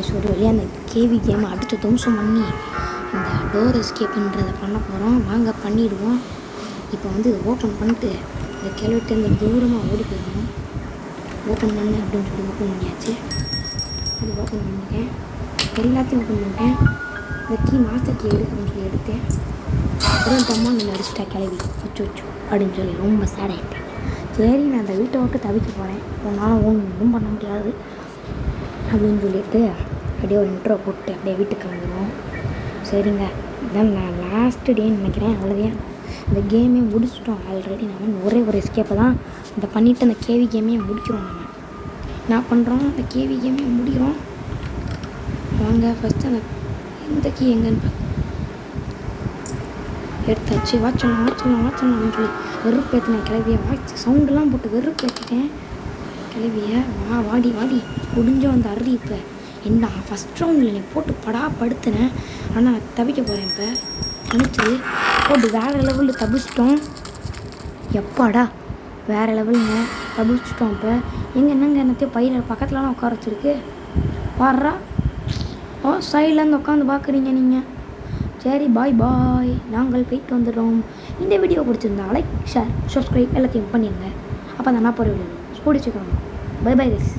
Guys ஒரு வழியாக அந்த கேவி கேமை அடித்து தும்சம் பண்ணி இந்த டோர் எஸ்கேப்புன்றதை பண்ண போகிறோம். வாங்க பண்ணிவிடுவோம். இப்போ வந்து ஓப்பன் பண்ணிட்டு இந்த கிளவிட்டு அந்த தூரமாக ஓடி போயிடணும். ஓப்பன் பண்ணு அப்படின்னு சொல்லி ஓப்பன் பண்ணியாச்சு. அது ஓப்பன் பண்ணிட்டேன், எல்லாத்தையும் ஓப்பன் பண்ணிட்டேன். இந்த கீ மாஸ்டர் கீ எடு அப்படின்னு சொல்லி எடுத்தேன். அப்புறம் தம்மா நம்ம அடிச்சிட்டா கிளவி வச்சு அப்படின்னு சொல்லி ரொம்ப சேட் ஆகிட்டேன். சரி நான் அந்த வீட்டை விட்டு தவிக்க போகிறேன், உன்னால் ஒன்றும் பண்ண முடியாது அப்படின்னு சொல்லிட்டு அப்படியே ஒரு இன்ட்ரோ போட்டு அப்படியே வீட்டுக்கு கிளம்பிடுவோம். சரிங்க, இதான் நான் லாஸ்ட்டு டேன்னு நினைக்கிறேன். அவ்வளோதான், இந்த கேமே முடிச்சிட்டோம் ஆல்ரெடி. நம்ம ஒரே ஒரு எஸ்கேப்பை தான் இந்த பண்ணிவிட்டு அந்த கேவி கேமையே முடிக்கிறோம். நம்ம என்ன பண்ணுறோம், அந்த கேவி கேமையே முடிக்கிறோம். வாங்க ஃபஸ்ட்டு அந்த இந்த கீ எங்கன்னு பார்த்து எடுத்தாச்சு. வாட்சணும் அப்படின்னு சொல்லி வெறுப்பேற்றினேன் கிளவியை. வாட்ச் சவுண்டெலாம் போட்டு வெறுப்பேற்றிட்டேன் கிளவியை. வாடி முடிஞ்சோம் அந்த அருள். இப்போ என்ன ஃபஸ்ட் ரவுண்டில் நீ போட்டு படுத்தினேன், ஆனால் தவிக்க போகிறேன். இப்போ நினச்சி போட்டு வேறு லெவலில் தப்பிச்சிட்டோம். எப்பாடா வேறு லெவலுங்க தப்பிச்சிட்டோம். இப்போ என்னங்க என்னத்தையும் பயிர் பக்கத்துலலாம் உட்கார வச்சுருக்கு பாடுறா. சைட்லேருந்து உட்காந்து பார்க்குறீங்க நீங்கள். சரி பாய், நாங்கள் போயிட்டு வந்துடுறோம். இந்த வீடியோ பிடிச்சிருந்தா லைக், ஷேர், சப்ஸ்கிரைப் எல்லாத்தையும் பண்ணிடுங்க. அப்போ தான் நான் போகிற வீடியோ பிடிச்சிக்கிறோம். Bye guys.